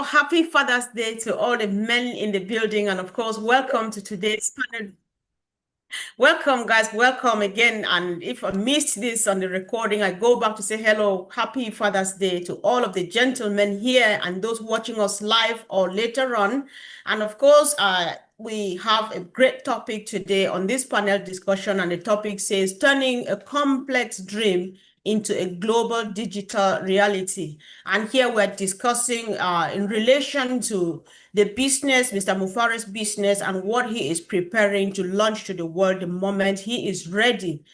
happy Father's Day to all the men in the building. And of course, welcome to today's panel. Welcome, guys. Welcome again. And if I missed this on the recording, I go back to say hello. Happy Father's Day to all of the gentlemen here and those watching us live or later on. And of course, we have a great topic today on this panel discussion. And the topic says turning a complex dream into a global digital reality. And here we're discussing in relation to the business, Mr. Mufare's business, and what he is preparing to launch to the world the moment he is ready,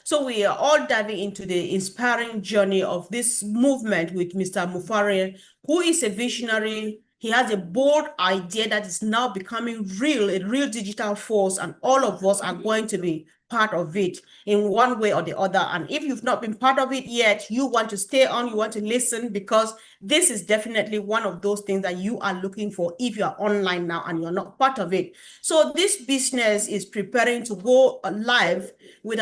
So we are all diving into the inspiring journey of this movement with Mr. Mufare, who is a visionary. He has a bold idea that is now becoming a real digital force, and all of us are going to be part of it in one way or the other. And if you've not been part of it yet, you want to stay on, you want to listen, because this is definitely one of those things that you are looking for if you're online now and you're not part of it. So this business is preparing to go live with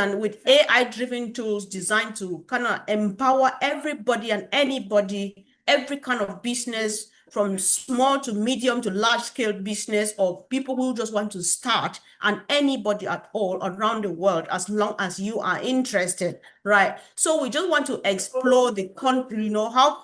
AI-driven tools designed to kind of empower everybody and anybody, every kind of business, from small to medium to large scale business, or people who just want to start, and anybody at all around the world, as long as you are interested, right? So we just want to explore the country, how,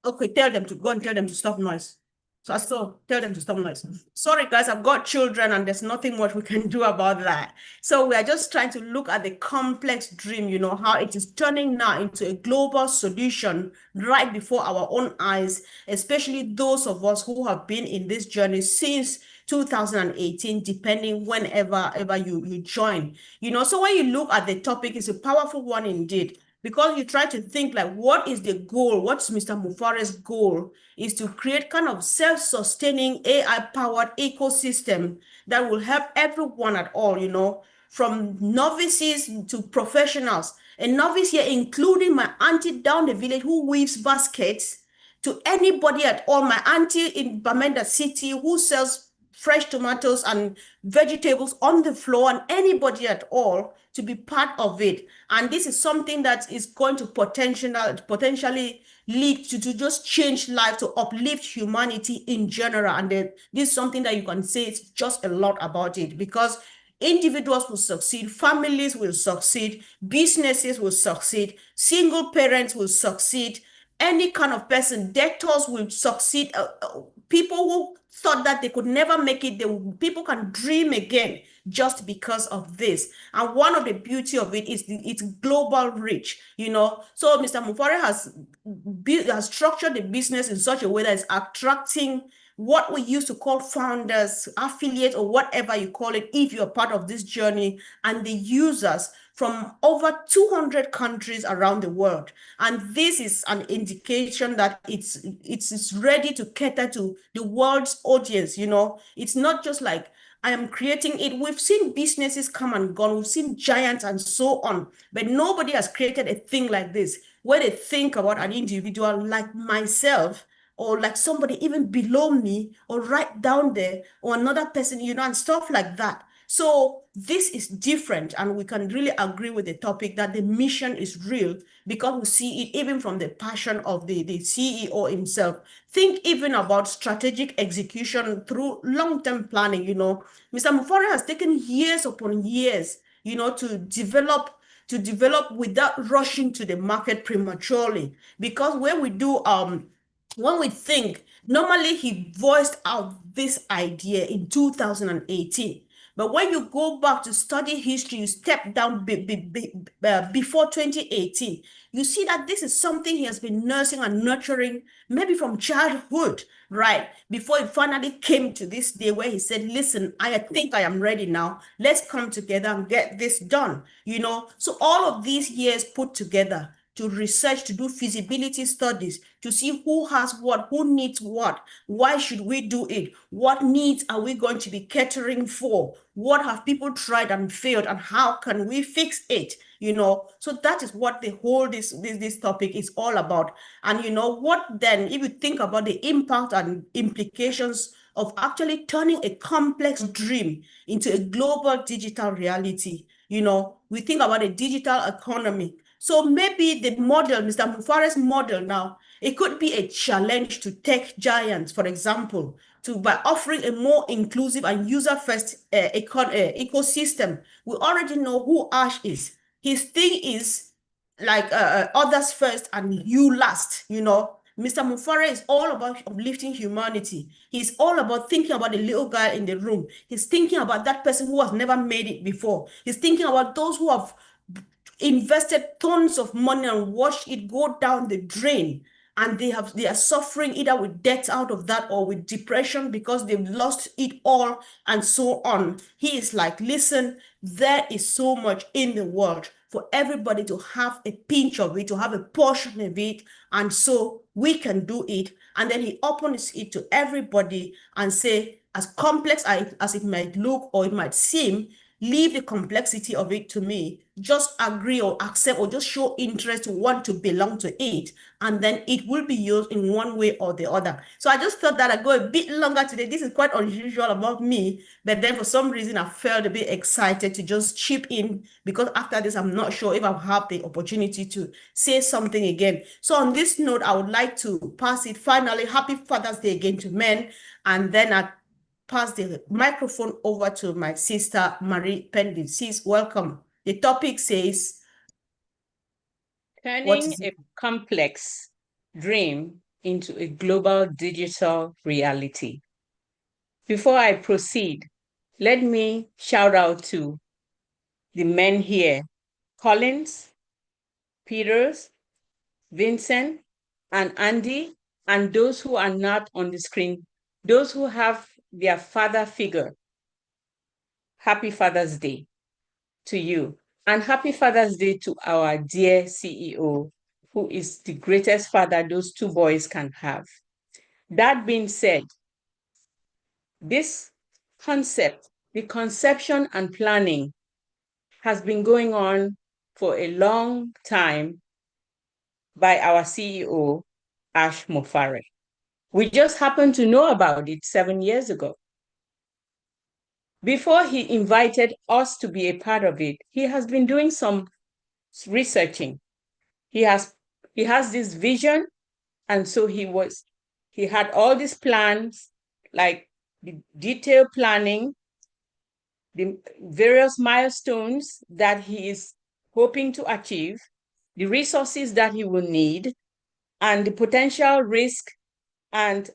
okay, tell them to go and tell them to stop noise. So I still tell them to stop noise. Sorry, guys, I've got children and there's nothing much we can do about that. So we are just trying to look at the complex dream, how it is turning now into a global solution right before our own eyes, especially those of us who have been in this journey since 2018, depending whenever you join. So when you look at the topic, it's a powerful one indeed, because you try to think like, what is the goal? What's Mr. Mufare's goal? Is to create kind of self-sustaining AI-powered ecosystem that will help everyone at all, from novices to professionals. A novice here, including my auntie down the village who weaves baskets, to anybody at all, my auntie in Bamenda City who sells fresh tomatoes and vegetables on the floor, and anybody at all to be part of it. And this is something that is going to potentially lead to just change life, to uplift humanity in general. And this is something that you can say it's just a lot about it, because individuals will succeed, families will succeed, businesses will succeed, single parents will succeed, any kind of person, debtors will succeed. People who thought that they could never make it, people can dream again just because of this. And one of the beauty of it is its global reach, So Mr. Mufare has structured the business in such a way that it's attracting what we used to call founders, affiliates, or whatever you call it, if you're part of this journey, and the users from over 200 countries around the world. And this is an indication that it's ready to cater to the world's audience. It's not just like I am creating it. We've seen businesses come and gone. We've seen giants and so on, but nobody has created a thing like this, where they think about an individual like myself, or like somebody even below me, or right down there, or another person, and stuff like that. So this is different, and we can really agree with the topic that the mission is real, because we see it even from the passion of the CEO himself. Think even about strategic execution through long-term planning. Mr. Mufare has taken years upon years, to develop without rushing to the market prematurely. Because when we think, normally he voiced out this idea in 2018. But when you go back to study history, you step down before 2018, you see that this is something he has been nursing and nurturing maybe from childhood, right? Before it finally came to this day where he said, listen, I think I am ready now. Let's come together and get this done, So all of these years put together, to research, to do feasibility studies, to see who has what, who needs what, why should we do it, what needs are we going to be catering for, what have people tried and failed, and how can we fix it, So that is what the whole this topic is all about. And what then, if you think about the impact and implications of actually turning a complex dream into a global digital reality, we think about a digital economy. So maybe the model, Mr. Mufare's model now, It could be a challenge to tech giants, for example, by offering a more inclusive and user-first ecosystem. We already know who Ash is. His thing is like others first and you last, you know. Mr. Mufare is all about uplifting humanity. He's all about thinking about the little guy in the room. He's thinking about that person who has never made it before. He's thinking about those who have invested tons of money and watched it go down the drain, and they are suffering either with debt out of that or with depression because they've lost it all and so on. He is like, listen, there is so much in the world for everybody to have a pinch of it, to have a portion of it, and so we can do it. And then he opens it to everybody and say, as complex as it might look or it might seem, leave the complexity of it to me. Just agree or accept or just show interest to want to belong to it. And then it will be used in one way or the other. So I just thought that I'd go a bit longer today. This is quite unusual about me. But then for some reason, I felt a bit excited to just chip in because after this, I'm not sure if I'll have the opportunity to say something again. So on this note, I would like to pass it finally. Happy Father's Day again to men. And then I pass the microphone over to my sister, Marie Pendin. Sis, welcome. The topic says, turning a complex dream into a global digital reality. Before I proceed, let me shout out to the men here, Collins, Peters, Vincent, and Andy, and those who are not on the screen, those who have their father figure. Happy Father's Day to you. And happy Father's Day to our dear CEO, who is the greatest father those two boys can have. That being said, this concept, the conception and planning, has been going on for a long time by our CEO, Ash Mofare. We just happened to know about it 7 years ago. Before he invited us to be a part of it, he has been doing some researching. He has this vision, and so he had all these plans, like the detailed planning, the various milestones that he is hoping to achieve, the resources that he will need, and the potential risk, and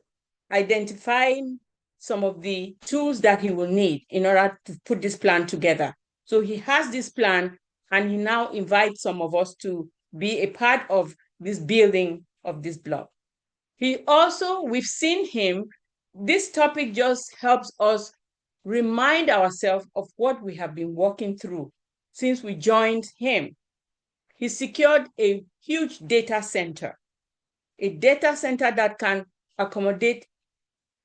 identifying some of the tools that he will need in order to put this plan together. So he has this plan, and he now invites some of us to be a part of this building of this block. We've seen him, this topic just helps us remind ourselves of what we have been working through since we joined him. He secured a huge data center that can accommodate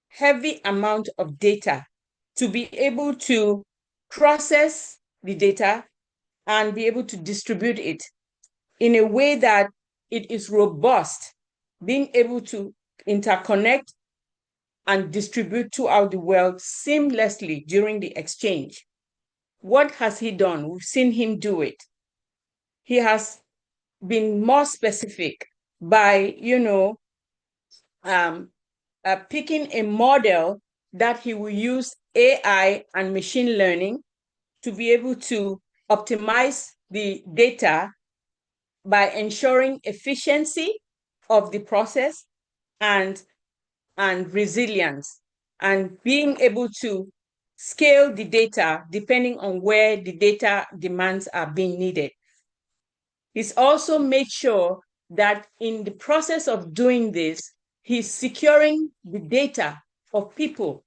heavy amount of data to be able to process the data and be able to distribute it in a way that it is robust, being able to interconnect and distribute throughout the world seamlessly during the exchange. What has he done? We've seen him do it. He has been more specific by, picking a model that he will use AI and machine learning to be able to optimize the data by ensuring efficiency of the process and resilience, and being able to scale the data depending on where the data demands are being needed. He's also made sure that in the process of doing this, he's securing the data of people,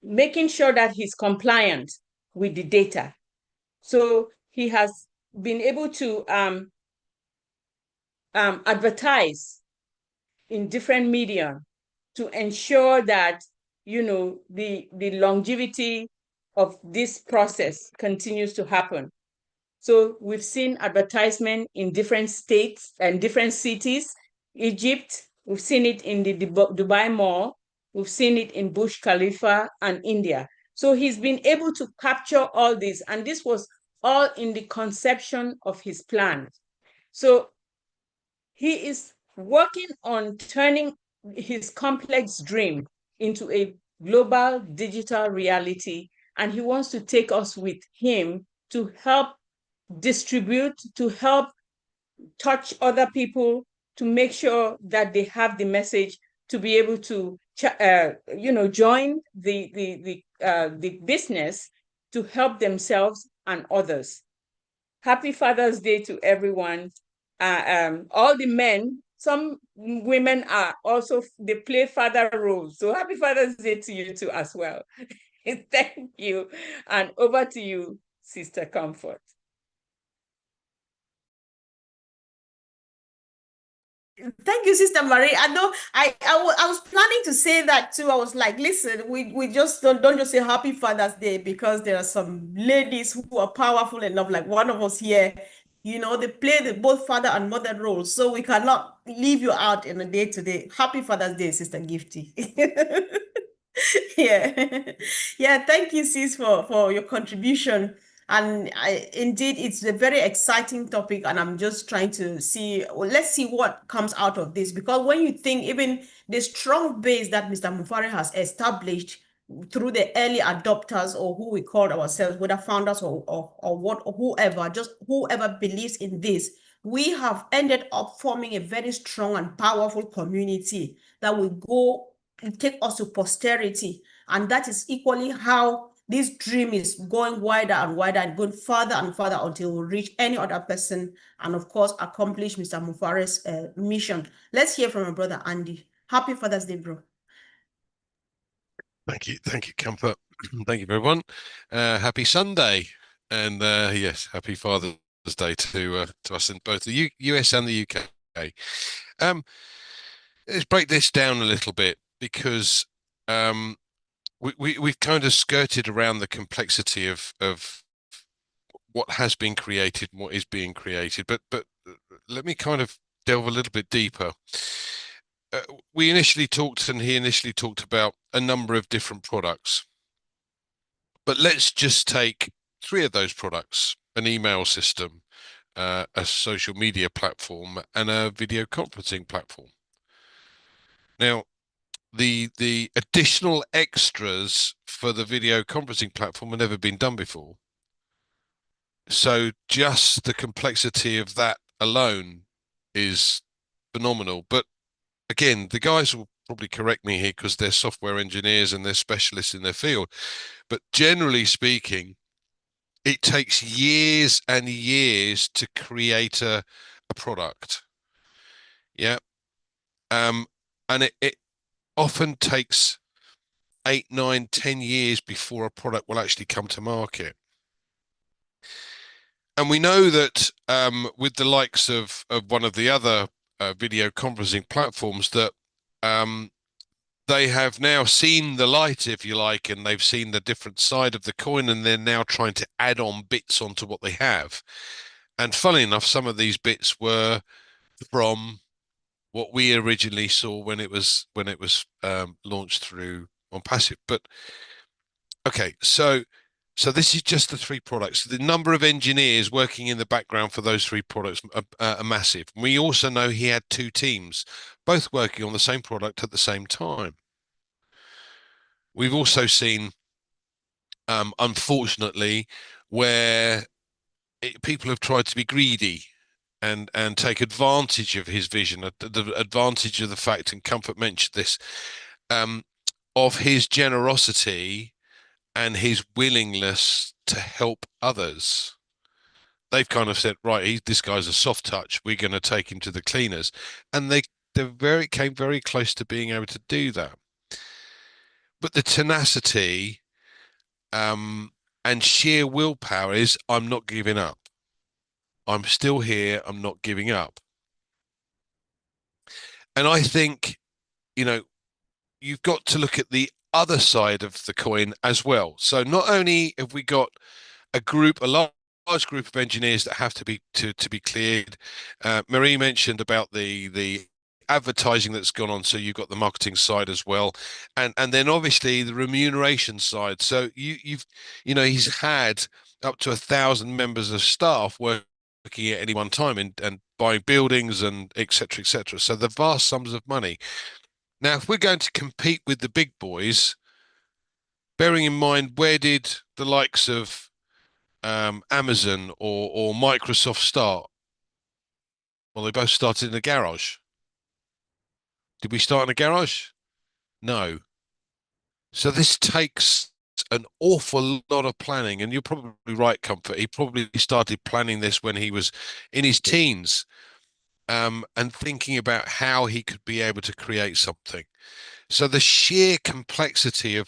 making sure that he's compliant with the data. So he has been able to advertise in different media to ensure that the longevity of this process continues to happen. So we've seen advertisement in different states and different cities. Egypt, we've seen it in the Dubai Mall, we've seen it in Burj Khalifa and India. So he's been able to capture all this, and this was all in the conception of his plan. So he is working on turning his complex dream into a global digital reality. And he wants to take us with him to help distribute, to help touch other people, to make sure that they have the message to be able to, join the business to help themselves and others. Happy Father's Day to everyone. All the men, some women are also, they play father roles. So happy Father's Day to you too as well. Thank you. And over to you, Sister Comfort. Thank you, Sister Marie. I know I was planning to say that too. I was like, listen, we just don't just say Happy Father's Day because there are some ladies who are powerful enough, like one of us here. They play both father and mother roles, so we cannot leave you out in a day to day. Happy Father's Day, Sister Gifty. Yeah. Yeah, thank you, sis, for your contribution. And indeed, it's a very exciting topic, and I'm just trying to see, well, let's see what comes out of this. Because when you think even the strong base that Mr. Mufare has established through the early adopters, or who we call ourselves, whether founders or what, or whoever, just whoever believes in this, we have ended up forming a very strong and powerful community that will go take us to posterity. And that is equally how this dream is going wider and wider and going further and further until we reach any other person and, of course, accomplish Mr. Mufare's mission. Let's hear from my brother Andy. Happy Father's Day, bro. Thank you, Comfort. Thank you, everyone. Happy Sunday, and yes, happy Father's Day to us in both the US and the UK. Let's break this down a little bit because we've kind of skirted around the complexity of what has been created and what is being created, but let me kind of delve a little bit deeper. He initially talked about a number of different products. But let's just take 3 of those products: an email system, a social media platform, and a video conferencing platform. Now, the additional extras for the video conferencing platform have never been done before. So just the complexity of that alone is phenomenal. But again, the guys will probably correct me here because they're software engineers and they're specialists in their field. But generally speaking, it takes years and years to create a product. Yeah. And it often takes 8, 9, 10 years before a product will actually come to market. And we know that with the likes of one of the other video conferencing platforms that they have now seen the light, if you like, and they've seen the different side of the coin, and they're now trying to add on bits onto what they have. And funnily enough, some of these bits were from what we originally saw when it was launched through ONPASSIVE. But okay, so this is just the 3 products. The number of engineers working in the background for those 3 products are massive. We also know he had 2 teams, both working on the same product at the same time. We've also seen, unfortunately, where people have tried to be greedy and take advantage of his vision, the advantage of the fact, and Comfort mentioned this, of his generosity and his willingness to help others. They've kind of said, right, this guy's a soft touch, we're going to take him to the cleaners, and they came very close to being able to do that. But the tenacity and sheer willpower is, I'm not giving up. I'm still here. I'm not giving up. And I think, you've got to look at the other side of the coin as well. So not only have we got a large group of engineers that have to be cleared. Marie mentioned about the advertising that's gone on, so you've got the marketing side as well, and then obviously the remuneration side. So he's had up to 1,000 members of staff working at any one time, and buying buildings and etc., etc. So the vast sums of money. Now, if we're going to compete with the big boys, bearing in mind, where did the likes of Amazon or Microsoft start? Well, they both started in a garage. Did we start in a garage? No. So this takes an awful lot of planning, and you're probably right, Comfort. He probably started planning this when he was in his teens, and thinking about how he could be able to create something. So the sheer complexity of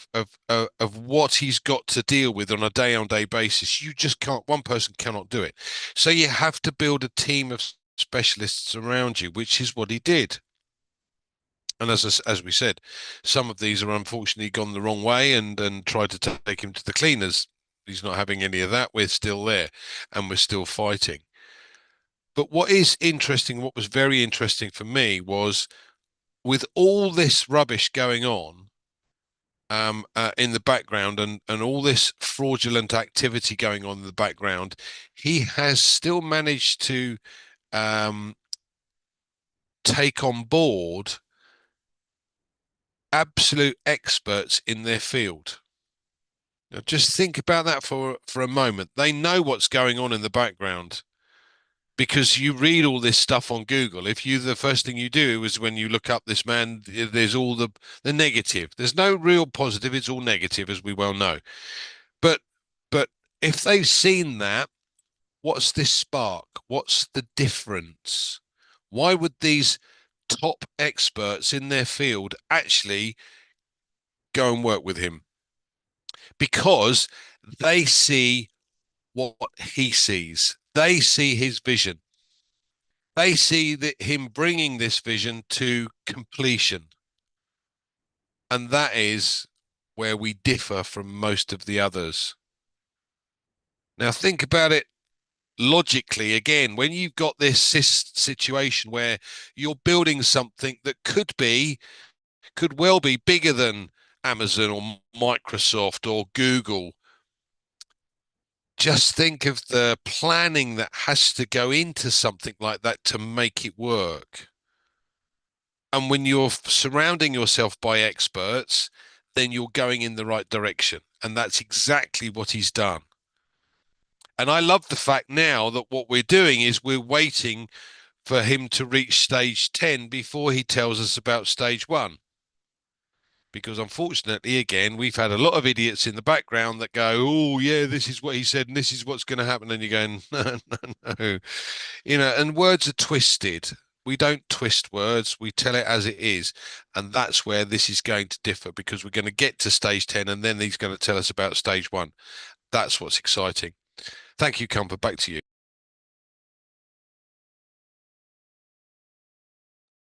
what he's got to deal with on a day-on-day basis, you just can't. One person cannot do it. So you have to build a team of specialists around you, which is what he did. And as we said, some of these are unfortunately gone the wrong way and tried to take him to the cleaners. He's not having any of that. We're still there and we're still fighting. But what is interesting, what was very interesting for me was with all this rubbish going on in the background and all this fraudulent activity going on in the background, he has still managed to take on board absolute experts in their field. Now, just think about that for a moment. They know what's going on in the background because you read all this stuff on Google. If you, the first thing you do is when you look up this man, there's all the negative. There's no real positive. It's all negative, as we well know. But if they've seen that, what's this spark? What's the difference? Why would these top experts in their field actually go and work with him? Because they see what he sees. They see his vision. They see that him bringing this vision to completion. And that is where we differ from most of the others. Now think about it logically again. When you've got this situation where you're building something that could well be bigger than Amazon or Microsoft or Google, just think of the planning that has to go into something like that to make it work. And when you're surrounding yourself by experts, then you're going in the right direction. And that's exactly what he's done. And I love the fact now that what we're doing is we're waiting for him to reach stage 10 before he tells us about stage 1. Because unfortunately, again, we've had a lot of idiots in the background that go, oh, yeah, this is what he said, and this is what's going to happen. And you're going, no, no, no. You know, and words are twisted. We don't twist words. We tell it as it is. And that's where this is going to differ, because we're going to get to stage 10, and then he's going to tell us about stage 1. That's what's exciting. Thank you, Comfort. Back to you.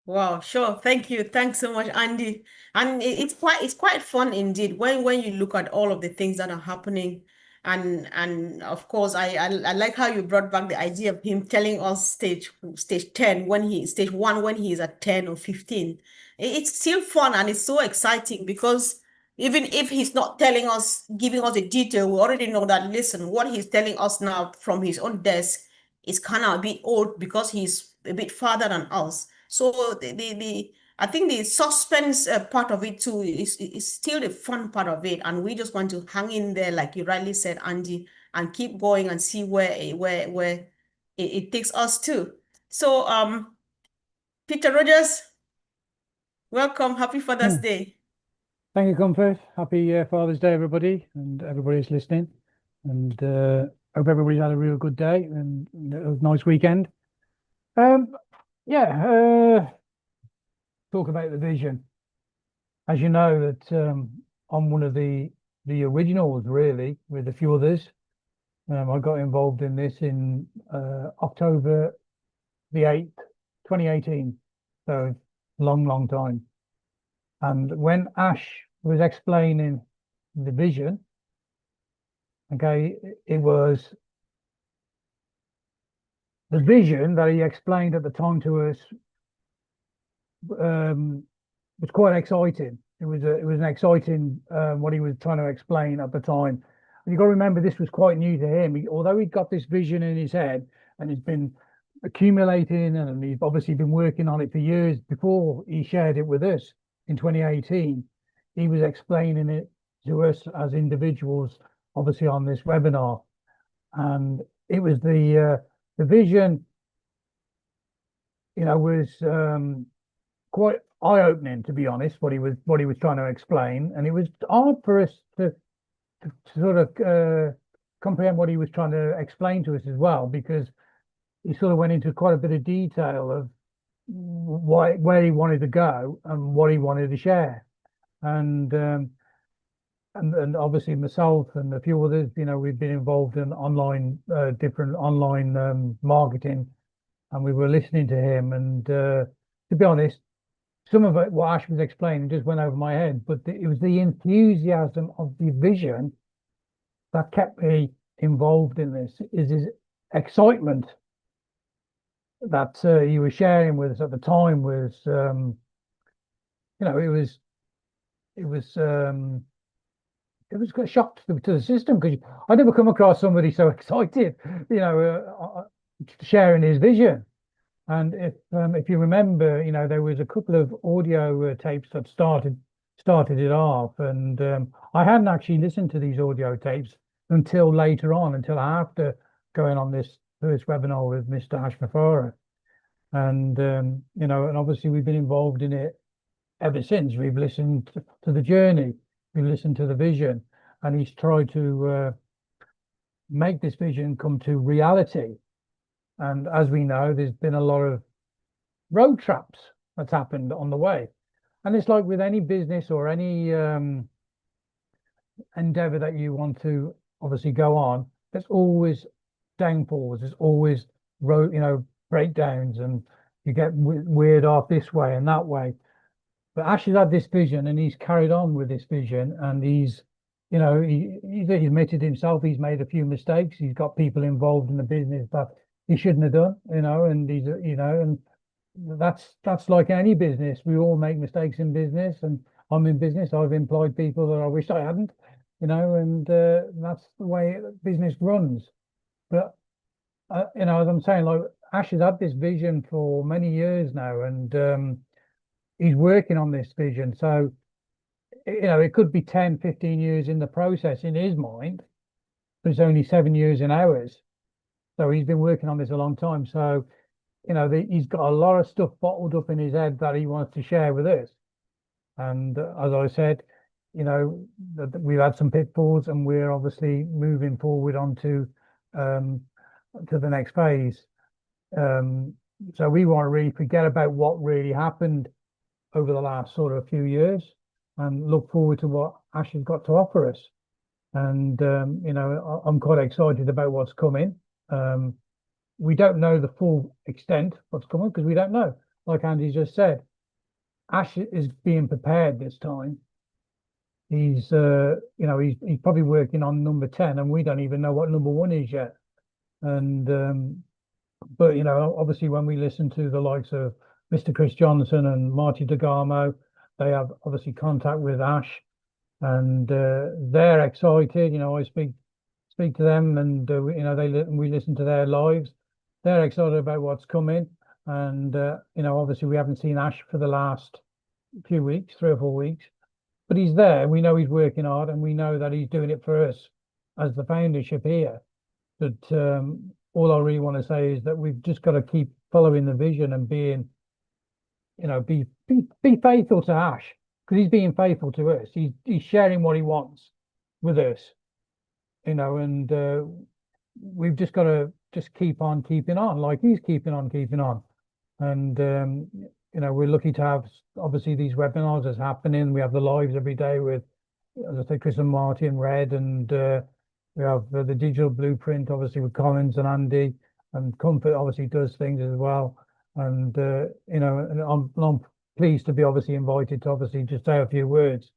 Wow, sure. Thank you. Thanks so much, Andy. And it's quite fun indeed when you look at all of the things that are happening. And of course I like how you brought back the idea of him telling us stage 10 stage 1 when he is at 10 or 15. It's still fun and it's so exciting because even if he's not telling us, giving us the detail, we already know that, listen, what he's telling us now from his own desk is kind of a bit old because he's a bit farther than us. So I think the suspense part of it too is still the fun part of it, and we just want to hang in there, like you rightly said, Andy, and keep going and see where it takes us to. So, Peter Rogers, welcome. Happy Father's Day. Thank you, Comfort. Happy Father's Day, everybody, and everybody's listening. And hope everybody's had a real good day and a nice weekend. Talk about the vision. As you know, that I'm one of the originals, really, with a few others. I got involved in this in October the 8th, 2018. So long time. And when Ash was explaining the vision, okay, it was the vision that he explained at the time to us was quite exciting. It was an exciting what he was trying to explain at the time. And you got to remember, this was quite new to him. Although he'd got this vision in his head and he's been accumulating, and he's obviously been working on it for years before he shared it with us in 2018. He was explaining it to us as individuals, obviously on this webinar, and it was the vision, was quite eye-opening, to be honest, what he was trying to explain, and it was hard for us to sort of comprehend what he was trying to explain to us as well, because he sort of went into quite a bit of detail of where he wanted to go and what he wanted to share, and obviously myself and a few others, we've been involved in different online marketing, and we were listening to him, and to be honest, some of it, what Ash was explaining, just went over my head, but it was the enthusiasm of the vision that kept me involved in this, is his excitement that he was sharing with us at the time was, it was a shock to the system, because I never come across somebody so excited, sharing his vision. And if you remember, there was a couple of audio tapes that started it off, and I hadn't actually listened to these audio tapes until later on, until after going on this first webinar with Mr. Ashmafara. And and obviously we've been involved in it ever since. We've listened to the journey, we've listened to the vision, and he's tried to make this vision come to reality. And as we know, there's been a lot of road traps that's happened on the way. And it's like with any business or any endeavor that you want to obviously go on, there's always downfalls, there's always road, breakdowns, and you get weird off this way and that way. But Ash has had this vision, and he's carried on with this vision, and he's admitted himself he's made a few mistakes. He's got people involved in the business that he shouldn't have done, and he's, and that's like any business. We all make mistakes in business, and I'm in business. I've employed people that I wish I hadn't, and that's the way business runs. But as I'm saying, like, Ash has had this vision for many years now, and he's working on this vision. So, it could be 10, 15 years in the process in his mind, but it's only 7 years in ours. So he's been working on this a long time. So, he's got a lot of stuff bottled up in his head that he wants to share with us. And as I said, we've had some pitfalls, and we're obviously moving forward onto to the next phase. So we want to really forget about what really happened over the last sort of few years, and look forward to what Ash has got to offer us. And I'm quite excited about what's coming. We don't know the full extent what's coming, because we don't know. Like Andy just said, Ash is being prepared this time. He's he's probably working on number 10, and we don't even know what number 1 is yet. And but obviously when we listen to the likes of Mr. Chris Johnson and Marty DeGarmo, they have obviously contact with Ash, and they're excited. I speak to them, and we listen to their lives. They're excited about what's coming, and obviously we haven't seen Ash for the last few weeks, 3 or 4 weeks, but he's there. We know he's working hard, and we know that he's doing it for us as the foundership here. But all I really want to say is that we've just got to keep following the vision and being, be faithful to Ash, because he's being faithful to us. He's sharing what he wants with us, and we've just got to just keep on keeping on, like he's keeping on. And we're lucky to have obviously these webinars that's happening. We have the lives every day with, as I say, Chris and Marty and Red, and we have the digital blueprint obviously with Collins and Andy, and Comfort obviously does things as well. And and I'm pleased to be obviously invited to obviously just say a few words.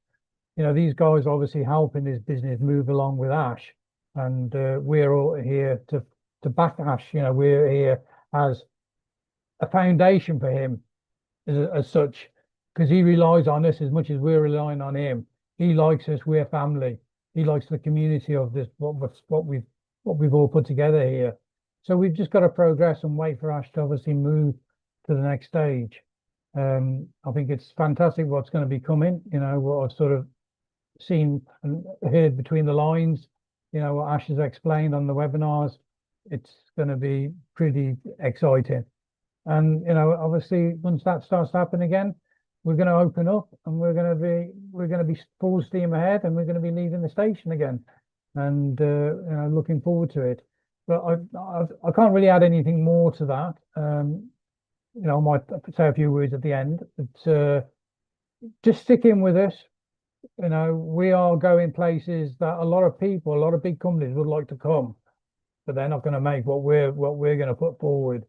These guys are obviously helping this business move along with Ash, and we're all here to back Ash. We're here as a foundation for him as such, because he relies on us as much as we're relying on him. He likes us. We're family. He likes the community of this, what we've all put together here. So we've just got to progress and wait for Ash to obviously move to the next stage. I think it's fantastic what's going to be coming, what I've sort of seen and heard between the lines, what Ash has explained on the webinars. It's going to be pretty exciting. And, obviously once that starts to happen again, we're going to open up and we're going to be full steam ahead, and we're going to be leaving the station again, and looking forward to it. But I can't really add anything more to that. I might say a few words at the end, but just stick in with us. We are going places that a lot of people, a lot of big companies would like to come, but they're not going to make what we're going to put forward.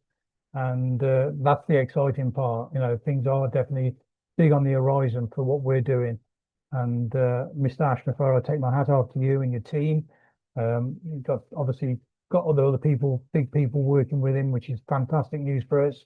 And that's the exciting part. Things are definitely big on the horizon for what we're doing. And Mr. Ashnafer, I take my hat off to you and your team. You've got other people, big people working with him, which is fantastic news for us.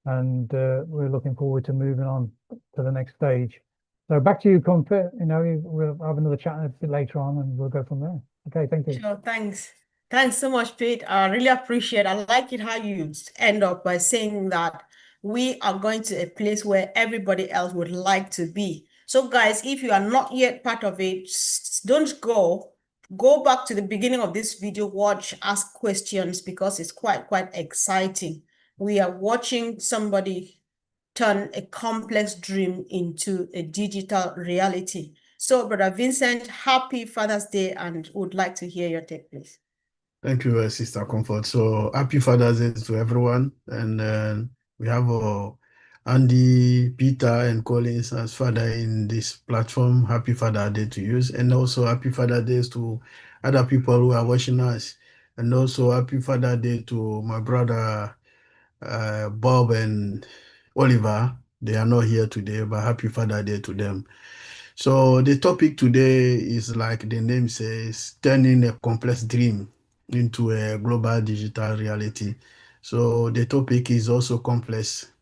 And we're looking forward to moving on to the next stage. So back to you, Comfort. We'll have another chat a bit later on, and we'll go from there. Okay, thank you. Sure, thanks. Thanks so much, Pete. I really appreciate it. I like it how you end up by saying that we are going to a place where everybody else would like to be. So guys, if you are not yet part of it, don't go. Go back to the beginning of this video, watch, ask questions, because it's quite exciting. We are watching somebody turn a complex dream into a digital reality. So, Brother Vincent, happy Father's Day, and would like to hear your take, please. Thank you, Sister Comfort. So happy Father's Day to everyone. And we have Andy, Peter, and Collins as father in this platform. Happy Father's Day to you. And also happy Father's Day to other people who are watching us. And also happy Father's Day to my brother Bob and Oliver. They are not here today, but happy Father's Day to them. So the topic today is, like the name says, turning a complex dream into a global digital reality. So the topic is also complex,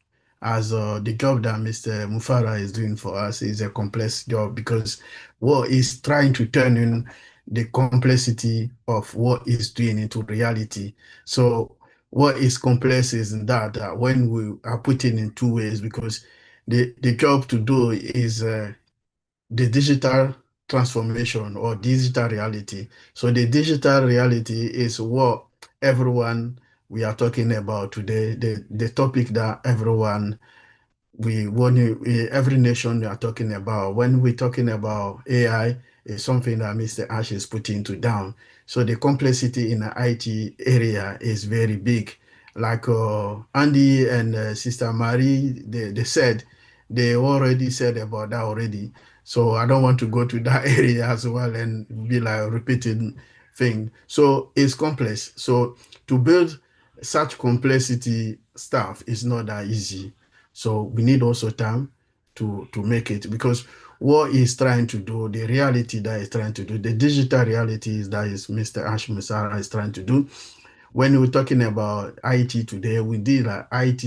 as the job that Mr. Mufara is doing for us is a complex job, because what is trying to turn in the complexity of what is doing into reality. So what is complex is that when we are putting in two ways, because the job to do is the digital transformation or digital reality. So the digital reality is what everyone we are talking about today, the topic that everyone every nation we are talking about. When we're talking about AI, is something that Mr. Ash is putting to down. So the complexity in the IT area is very big. Like Andy and Sister Marie, they already said about that already. So I don't want to go to that area as well and be like repeating thing. So it's complex. So to build such complexity stuff is not that easy. So we need also time to make it, because what he's trying to do, the reality that he's trying to do, the digital reality is Mr. Ash Musara is trying to do. When we're talking about IT today, we did IT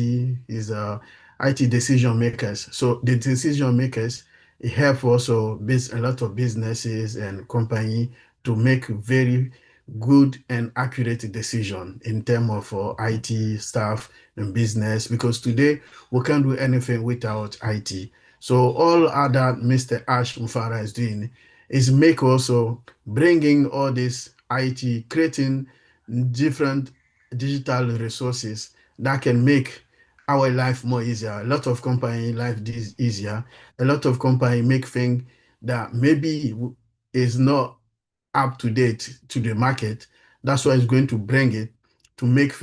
is IT decision makers. So the decision makers, it help also a lot of businesses and company to make very good and accurate decision in terms of IT staff and business, because today we can't do anything without IT. So all other Mr. Ash Mufara is doing is make also bringing all this IT, creating different digital resources that can make our life more easier. A lot of company life this easier. A lot of company make things that maybe is not up to date to the market. That's why it's going to bring it to make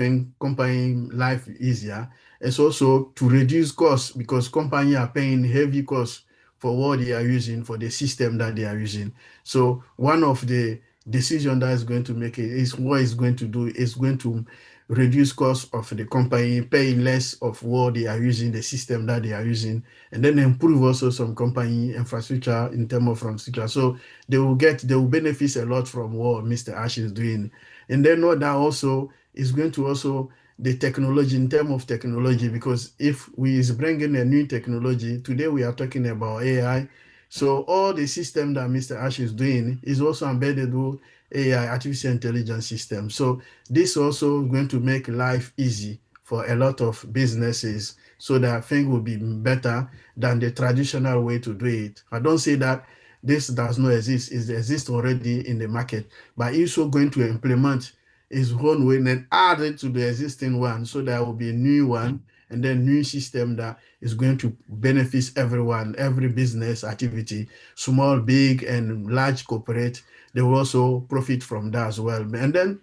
company life easier. It's also to reduce costs, because company are paying heavy costs for what they are using, for the system that they are using. So one of the decision that is going to make it is what it's going to do is going to reduce costs of the company, paying less of what they are using, the system that they are using, and then improve also some company infrastructure in terms of infrastructure. So they will benefit a lot from what Mr. Ash is doing. And then what that also is going to also the technology, in terms of technology, because if we is bringing a new technology, today we are talking about AI. So all the system that Mr. Ash is doing is also embedded with AI, artificial intelligence system. So this also going to make life easy for a lot of businesses, so that things will be better than the traditional way to do it. I don't say that this does not exist. It exists already in the market, but it's also going to implement its own way and then add it to the existing one, so there will be a new one and then new system that is going to benefit everyone, every business activity, small, big, and large corporate. They will also profit from that as well. And then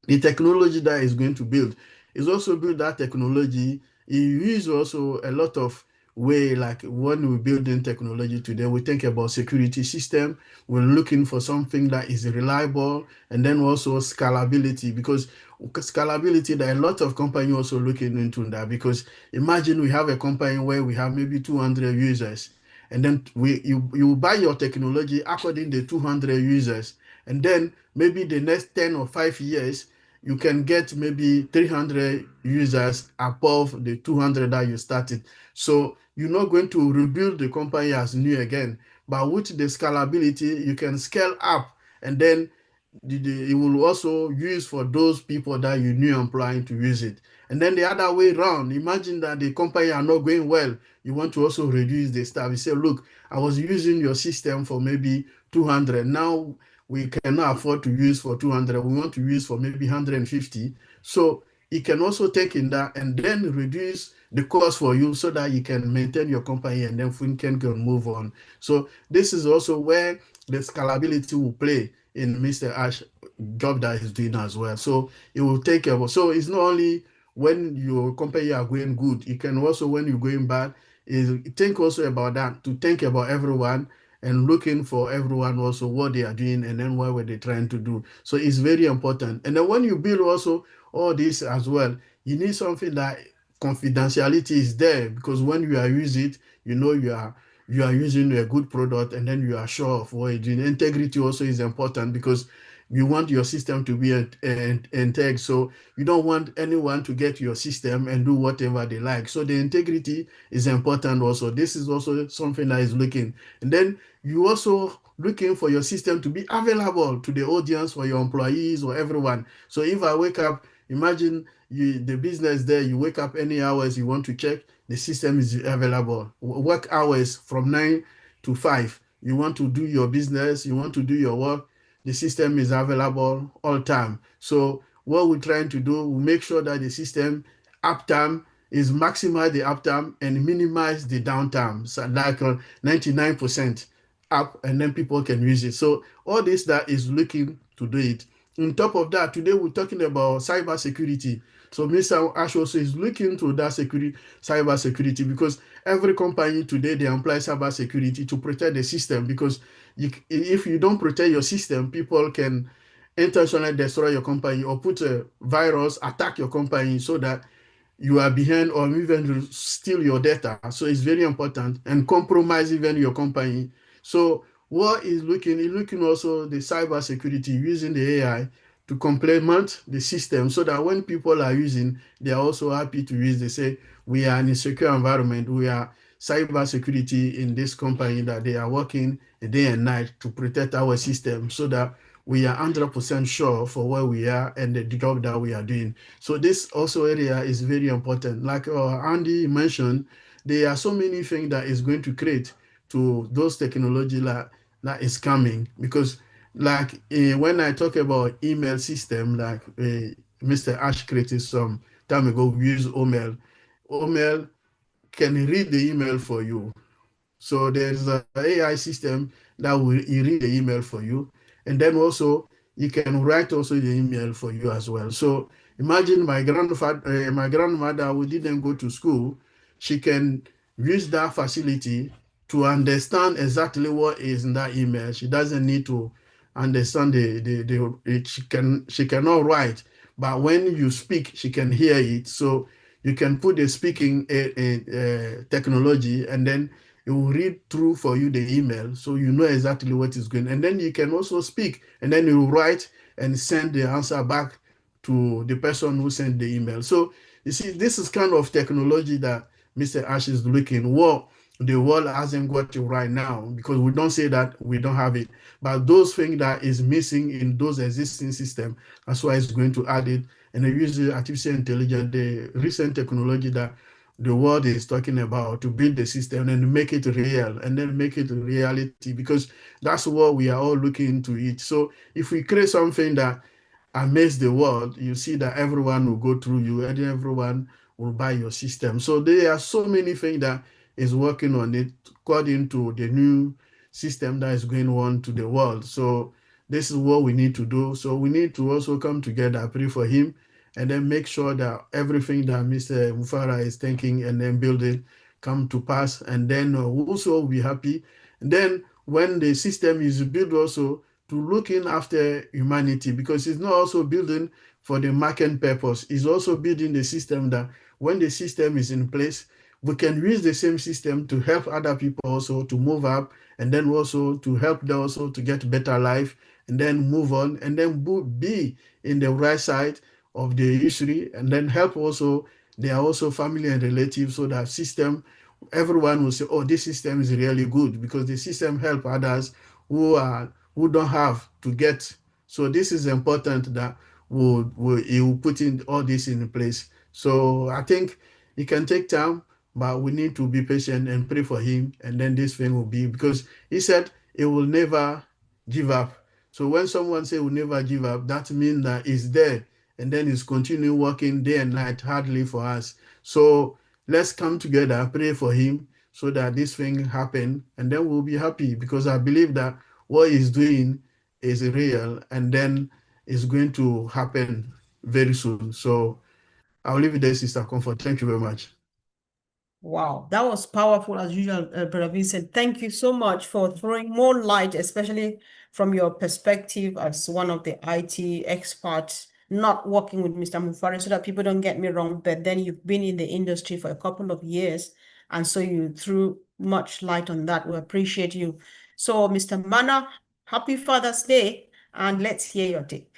the technology that is going to build is also build that technology. You use also a lot of way, like when we build in technology today, we think about security system. We're looking for something that is reliable, and then also scalability, because scalability, there are a lot of companies also looking into that. Because imagine we have a company where we have maybe 200 users, and then you buy your technology according to 200 users, and then maybe the next 10 or 5 years you can get maybe 300 users above the 200 that you started. So you're not going to rebuild the company as new again, but with the scalability, you can scale up, and then it will also use for those people that you knew employing to use it. And then the other way around, imagine that the company are not going well. You want to also reduce the staff. You say, look, I was using your system for maybe 200. Now we cannot afford to use for 200. We want to use for maybe 150. So it can also take in that and then reduce the cost for you, so that you can maintain your company and then we can move on. So this is also where the scalability will play in Mr. Ash job that he's doing as well. So it will take care of. So it's not only when your company are going good, it can also when you're going bad, is think also about that, to think about everyone and looking for everyone also what they are doing and then what were they trying to do. So it's very important. And then when you build also all this as well, you need something that confidentiality is there, because when you are using it, you know you are using a good product, and then you are sure of what you're doing. Integrity also is important, because you want your system to be intact. So you don't want anyone to get your system and do whatever they like. So the integrity is important also. This is also something that is looking. And then you also looking for your system to be available to the audience, or your employees, or everyone. So if I wake up, imagine the business there, you wake up any hours you want to check, the system is available. Work hours from 9 to 5. You want to do your business, you want to do your work, the system is available all time. So what we're trying to do, we make sure that the system uptime is maximize the uptime and minimize the downtime. So like 99% up, and then people can use it. So all this that is looking to do it. On top of that, today we're talking about cyber security. So Mr. Ash also is looking to that cyber security, because every company today, they employ cyber security to protect the system, because if you don't protect your system, people can intentionally destroy your company or put a virus, attack your company, so that you are behind, or even steal your data. So it's very important, and compromise even your company. So what is looking also the cyber security using the AI to complement the system, so that when people are using, they are also happy to use. They say, we are in a secure environment. We are cyber security in this company, that they are working day and night to protect our system, so that we are 100% sure for where we are and the job that we are doing. So this also area is very important. Like Andy mentioned, there are so many things that is going to create to those technology that is coming. Because like when I talk about email system, like Mr. Ash created some time ago, we use OML. OML can read the email for you. So there's an AI system that will read the email for you. And then also you can write also the email for you as well. So imagine my grandmother who didn't go to school, she can use that facility to understand exactly what is in that email. She doesn't need to understand she cannot write, but when you speak, she can hear it. So you can put the speaking technology, and then it will read through for you the email, so you know exactly what is going. And then you can also speak, and then you write and send the answer back to the person who sent the email. So you see, this is kind of technology that Mr. Ash is looking. What the world hasn't got it right now, because we don't say that we don't have it, but those things that is missing in those existing systems, that's why it's going to add it. And they use the artificial intelligence, the recent technology that the world is talking about, to build the system and make it real, and then make it a reality, because that's what we are all looking into it. So if we create something that amaze the world, you see that everyone will go through you and everyone will buy your system. So there are so many things that is working on it according to the new system that is going on to the world. So this is what we need to do. So we need to also come together, pray for him, and then make sure that everything that Mr. Mufara is thinking and then building come to pass. And then also be happy. And then when the system is built also, to looking after humanity, because it's not also building for the market purpose. It's also building the system that when the system is in place, we can use the same system to help other people also to move up, and then also to help them also to get better life, and then move on, and then be in the right side of the history, and then help also their also family and relatives, so that system, everyone will say, oh, this system is really good, because the system help others who don't have to get. So this is important that you will put in all this in place. So I think it can take time, but we need to be patient and pray for him, and then this thing will be, because he said he will never give up. So when someone say will never give up, that means that he's there, and then he's continue working day and night hardly for us. So let's come together, pray for him, so that this thing happen, and then we'll be happy, because I believe that what he's doing is real, and then it's going to happen very soon. So I'll leave it there, Sister Comfort. Thank you very much. Wow, that was powerful as usual, Brother Vincent. Thank you so much for throwing more light, especially from your perspective as one of the IT experts, not working with Mr. Mufari, so that people don't get me wrong, but then you've been in the industry for a couple of years, and so you threw much light on that. We appreciate you. So, Mr. Mana, happy Father's Day, and let's hear your take.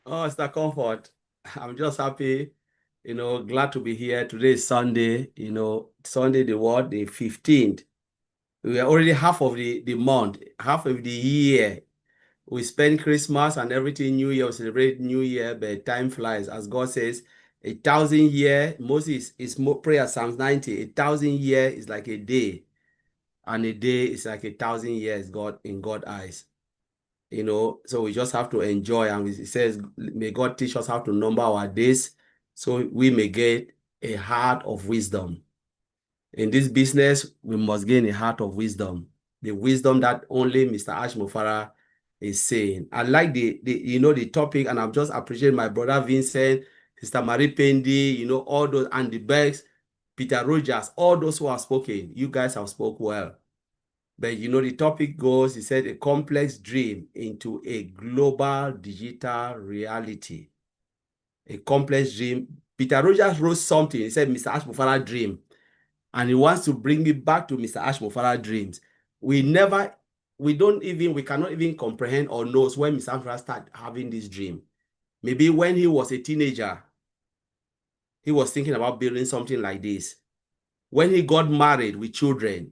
Oh, Mr. Comfort, I'm just happy, glad to be here. Today is Sunday, Sunday, the 15th. We are already half of the month, half of the year. We spend Christmas and everything, New Year, we celebrate New Year, but time flies. As God says, 1,000 years, Moses is more prayer, Psalms 90, 1,000 years is like a day, and a day is like 1,000 years in God's eyes. So we just have to enjoy, and it says, may God teach us how to number our days so we may get a heart of wisdom. In this business, we must gain a heart of wisdom, the wisdom that only Mr. Ash Mufara is saying. I like the topic, and I'm just appreciating my brother Vincent, Sister Marie Pendi, all those, Andy Beggs, Peter Rogers, all those who have spoken. You guys have spoken well. But the topic goes, he said, a complex dream into a global digital reality. A complex dream. Peter Rogers wrote something. He said, Mr. Ash Mufara dream. And he wants to bring me back to Mr. Ash Mufara dreams. We cannot even comprehend or know when Mr. Ash Mufara started having this dream. Maybe when he was a teenager, he was thinking about building something like this. When he got married with children,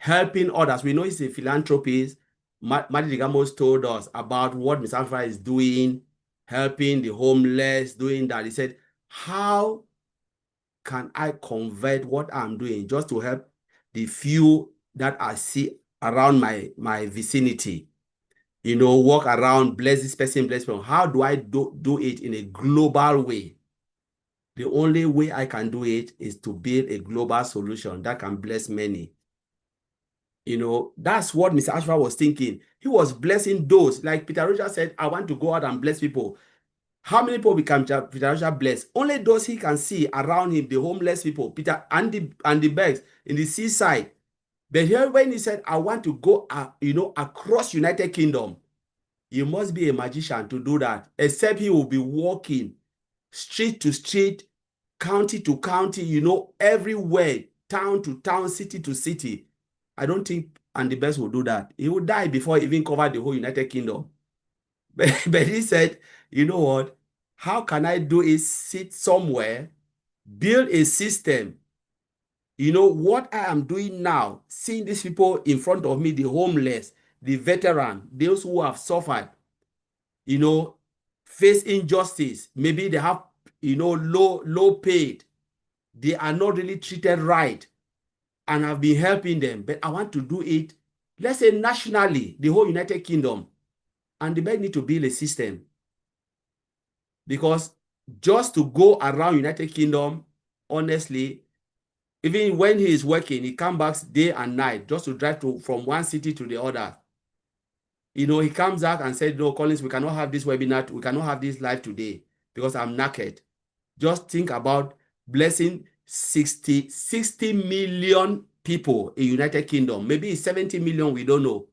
helping others. We know he's a philanthropist. Madi Digamos told us about what Mr. Amplify is doing, helping the homeless, doing that. He said, how can I convert what I'm doing just to help the few that I see around my vicinity? Walk around, bless this person, bless people. How do I do it in a global way? The only way I can do it is to build a global solution that can bless many. That's what Mr. Ashford was thinking. He was blessing those. Like Peter Rogers said, I want to go out and bless people. How many people become Peter Rogers bless? Only those he can see around him, the homeless people, Peter and the Bergs in the seaside. But here when he said, I want to go across United Kingdom, you must be a magician to do that, except he will be walking street to street, county to county, everywhere, town to town, city to city. I don't think Andy Best will do that. He will die before he even cover the whole United Kingdom. But he said, you know what? How can I do it? Sit somewhere, build a system You know what I am doing now, seeing these people in front of me, the homeless, the veteran, those who have suffered, you know, face injustice. Maybe they have, you know, low paid. They are not really treated right. And I've been helping them. But I want to do it, let's say nationally, the whole United Kingdom. And the bank need to build a system. Because just to go around United Kingdom, honestly, even when he is working, he comes back day and night just to drive from one city to the other. You know, he comes back and said, no, Collins, we cannot have this webinar, we cannot have this live today because I'm knackered. Just think about blessing 60 million people in United Kingdom. Maybe it's 70 million, we don't know.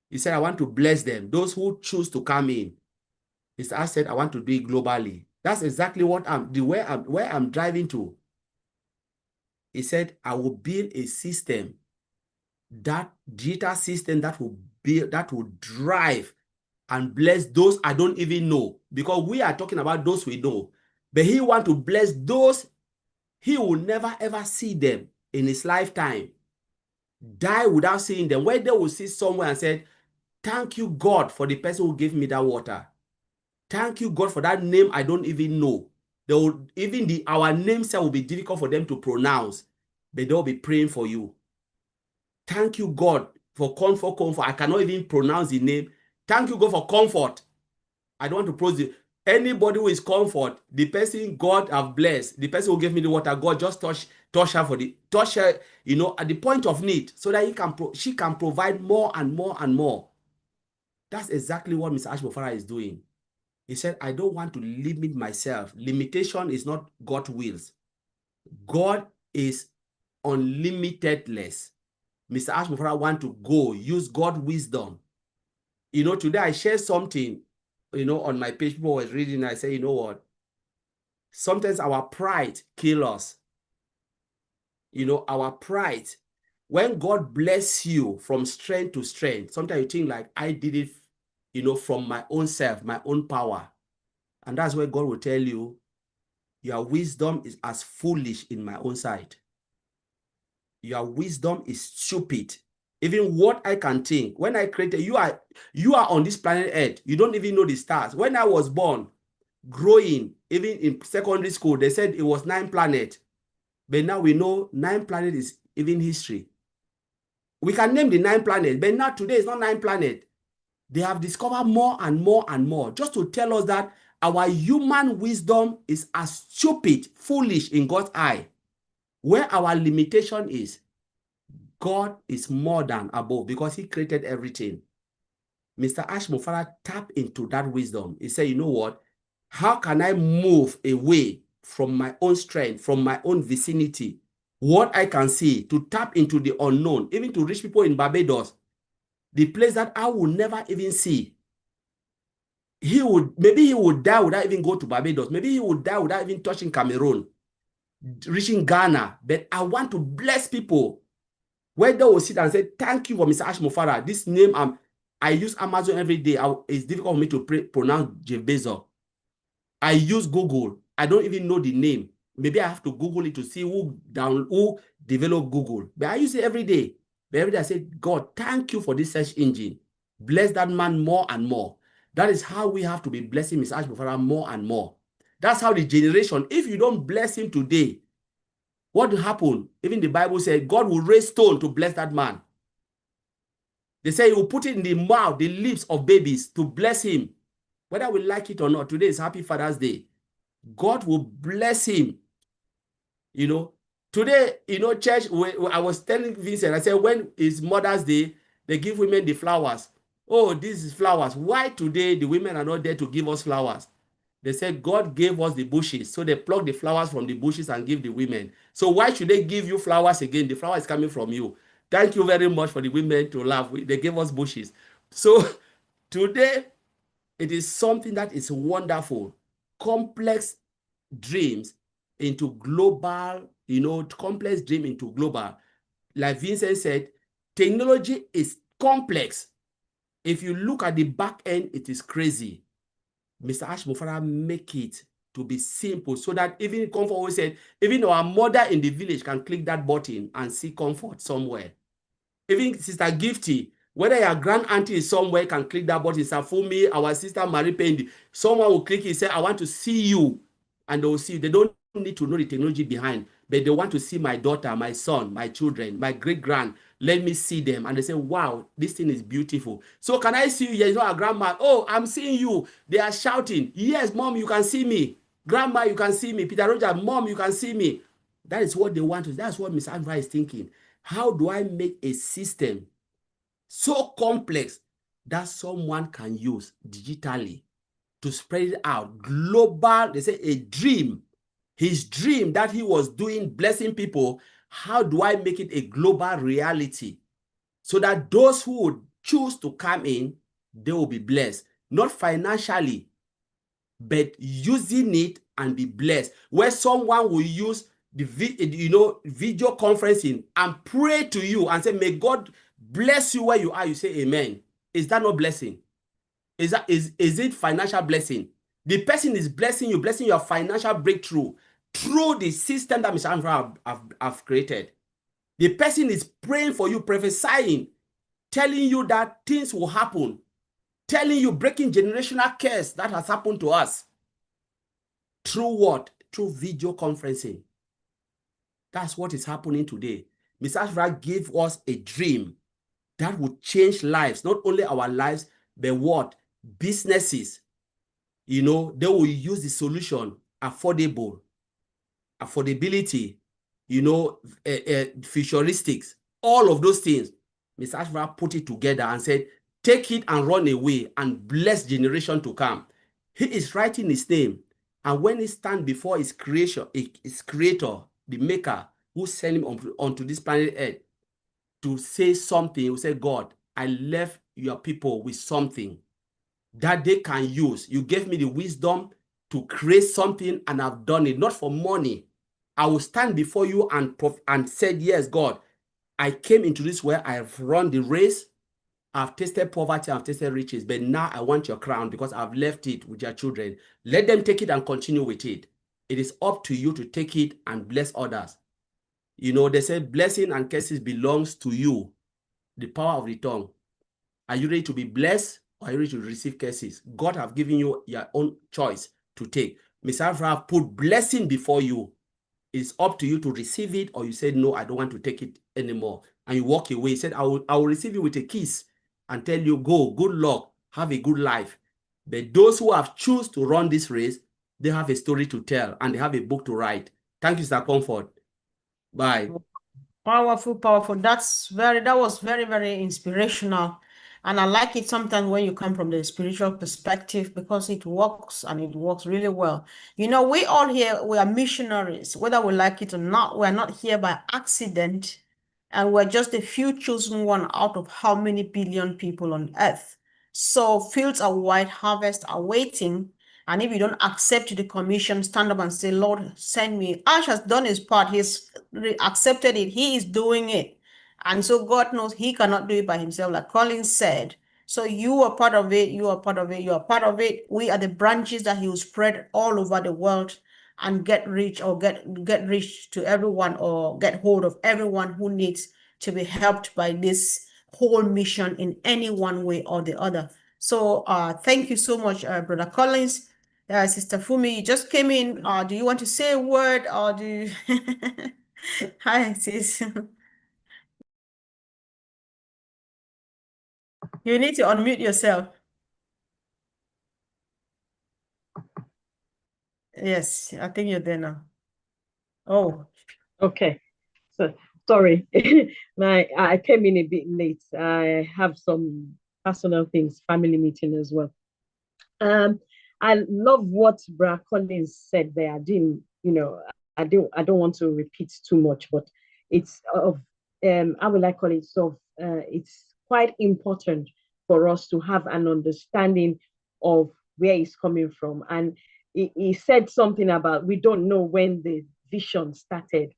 He said, I want to bless them, those who choose to come in. I said, I want to do it globally. That's exactly what where I'm driving to. He said, I will build a system, that digital system that will build, that will drive and bless those I don't even know, because we are talking about those we know. But he wants to bless those he will never ever see them in his lifetime, die without seeing them, where they will see somewhere and said, thank you, God, for the person who gave me that water. Thank you, God, for that name I don't even know. They will, even our names will be difficult for them to pronounce, but they'll be praying for you. Thank you, God, for comfort. I cannot even pronounce the name. Thank you, God, for comfort. I don't want to pronounce it. Anybody who is comfort, the person God have blessed, the person who gave me the water, God just touch her, you know, at the point of need, so that she can provide more and more and more. That's exactly what Mr. Ashmofara is doing. He said, I don't want to limit myself. Limitation is not God's wills. God is unlimitedless. Mr. Ashmofara want to go, use God's wisdom. You know, today I shared something, you know, on my page. People was reading, I say, you know what? Sometimes our pride kills us. You know, our pride. When God bless you from strength to strength, sometimes you think like, I did it, you know, from my own self, my own power. And that's where God will tell you, your wisdom is as foolish in my own sight. Your wisdom is stupid. Even what I can think, when I created, you are on this planet Earth. You don't even know the stars. When I was born, growing, even in secondary school, they said it was 9 planets. But now we know 9 planets is even history. We can name the 9 planets, but now today it's not 9 planets. They have discovered more and more and more, just to tell us that our human wisdom is as stupid, foolish in God's eye. Where our limitation is, God is more than above, because he created everything. Mr. Ashmofara tapped into that wisdom. He said, you know what? How can I move away from my own strength, from my own vicinity, what I can see, to tap into the unknown, even to reach people in Barbados, the place that I will never even see. Maybe he would die without even go to Barbados. Maybe he would die without even touching Cameroon, reaching Ghana. But I want to bless people where they will sit and say, thank you for Mr. Ashmofara. This name, I use Amazon every day. It's difficult for me to pronounce Jeff Bezos. I use Google. I don't even know the name. Maybe I have to Google it to see who developed Google. But I use it every day. But every day I say, God, thank you for this search engine. Bless that man more and more. That is how we have to be blessing Mr. Ashmofara more and more. That's how the generation, if you don't bless him today, what will happen? Even the Bible said, God will raise stone to bless that man. They say he will put it in the mouth, the lips of babies to bless him. Whether we like it or not, today is Happy Father's Day. God will bless him. You know, today, you know, church, I was telling Vincent, I said, when it's Mother's Day, they give women the flowers. Oh, this is flowers. Why today the women are not there to give us flowers? They said God gave us the bushes, so they pluck the flowers from the bushes and give the women. So why should they give you flowers again? The flower is coming from you. Thank you very much for the women to laugh. They gave us bushes. So today, it is something that is wonderful. Complex dreams into global, you know, complex dream into global. Like Vincent said, technology is complex. If you look at the back end, it is crazy. Mr. Ashmofara make it to be simple so that even Comfort always said, even our mother in the village can click that button and see comfort somewhere. Even Sister Gifty, whether your grand auntie is somewhere, can click that button. Safumi, our sister Marie Pendi, someone will click it, say, I want to see you. And they will see you. They don't need to know the technology behind, but they want to see my daughter, my son, my children, my great-grand. Let me see them. And they say, wow, this thing is beautiful. So can I see you? Yes, not a grandma. Oh, I'm seeing you. They are shouting. Yes, mom, you can see me. Grandma, you can see me. Peter Roger, mom, you can see me. That is what they want to. That's what Miss Alva is thinking. How do I make a system so complex that someone can use digitally to spread it out? Global, they say a dream. His dream that he was doing, blessing people, how do I make it a global reality so that those who would choose to come in, they will be blessed, not financially, but using it and be blessed, where someone will use the video conferencing and pray to you and say, may God bless you where you are. You say amen. Is that not blessing? Is it financial blessing? The person is blessing you, blessing your financial breakthrough through the system that Mr. Andrew have created. The person is praying for you, prophesying, telling you that things will happen, telling you, breaking generational curse that has happened to us. Through what? Through video conferencing. That's what is happening today. Mr. Ashra gave us a dream that would change lives, not only our lives, but what? Businesses. They will use the solution, affordability, futuristics, all of those things. Mr. Ashra put it together and said, take it and run away and bless generation to come. He is writing his name. And when he stands before his creator, the maker, who sent him onto this planet Earth to say something, he will say, God, I left your people with something that they can use. You gave me the wisdom to create something, and I've done it, not for money. I will stand before you and said, yes, God, I came into this world, I have run the race, I've tasted poverty, I've tasted riches, but now I want your crown because I've left it with your children. Let them take it and continue with it. It is up to you to take it and bless others. They say blessing and curses belongs to you, the power of the tongue. Are you ready to be blessed, or are you ready to receive curses? God have given you your own choice to take. Mr. Abraham put blessing before you. It's up to you to receive it, or you say, no, I don't want to take it anymore. And you walk away. He said, I will receive you with a kiss and tell you, go, good luck, have a good life. But those who have chosen to run this race, they have a story to tell and they have a book to write. Thank you, Sir Comfort. Bye. Powerful, powerful. That was very, very inspirational. And I like it sometimes when you come from the spiritual perspective, because it works, and it works really well. We all here, we are missionaries, whether we like it or not. We're not here by accident, and we're just a few chosen one out of how many billion people on earth. So fields are wide, harvests are waiting. And if you don't accept the commission, stand up and say, Lord, send me. Ash has done his part. He's accepted it. He is doing it. And so God knows he cannot do it by himself, like Colin said. So you are part of it. You are part of it. You are part of it. We are the branches that he will spread all over the world and get rich, or get rich to everyone, or get hold of everyone who needs to be helped by this whole mission in any one way or the other. So thank you so much, Brother Collins. Sister Fumi, you just came in. Do you want to say a word, or do you... Hi, sis. You need to unmute yourself. Yes, I think you're there now. Oh, okay. So sorry, I came in a bit late. I have some personal things, family meeting as well. I love what Brad Collins said there. I don't want to repeat too much, but it's of I would like call it it's quite important for us to have an understanding of where it's coming from. And he said something about, we don't know when the vision started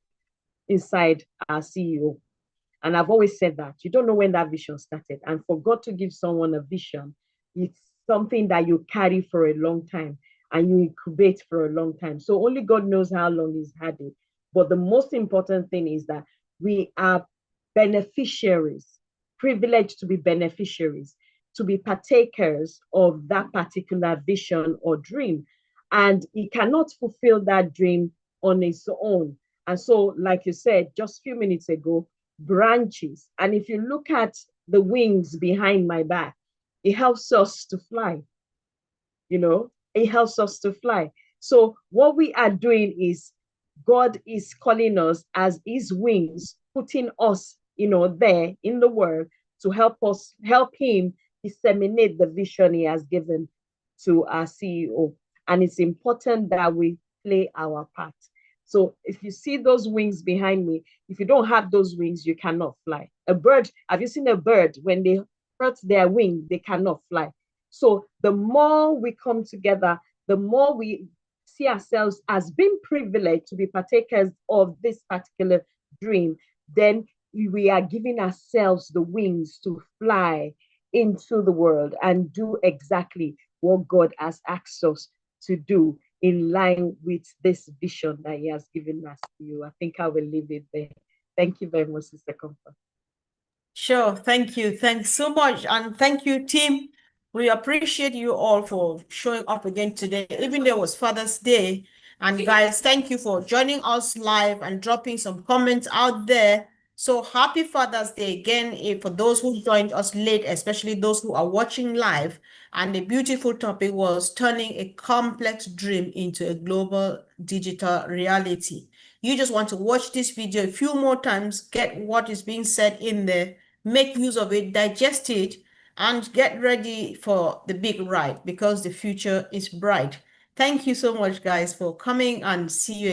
inside our CEO. And I've always said that you don't know when that vision started. And for God to give someone a vision, it's something that you carry for a long time. and you incubate for a long time. So only God knows how long he's had it. But the most important thing is that we are beneficiaries, privileged to be beneficiaries, to be partakers of that particular vision or dream. And he cannot fulfill that dream on his own. And so, like you said just a few minutes ago, branches. And if you look at the wings behind my back, it helps us to fly. You know, it helps us to fly. So what we are doing is God is calling us as his wings, putting us, there in the world to help him disseminate the vision he has given to our CEO. And it's important that we play our part. So if you see those wings behind me, if you don't have those wings, you cannot fly. A bird, have you seen a bird? When they hurt their wing, they cannot fly. So the more we come together, the more we see ourselves as being privileged to be partakers of this particular dream, then we are giving ourselves the wings to fly into the world and do exactly what God has asked us to do in line with this vision that he has given us to you. I think I will leave it there. Thank you very much, Sister Comfort. Sure, thank you. Thanks so much. And thank you, team. We appreciate you all for showing up again today, even though it was Father's Day. And guys, thank you for joining us live and dropping some comments out there. So happy Father's Day again for those who joined us late, especially those who are watching live. And the beautiful topic was turning a complex dream into a global digital reality. You just want to watch this video a few more times, get what is being said in there, make use of it, digest it, and get ready for the big ride because the future is bright. Thank you so much, guys, for coming, and see you again.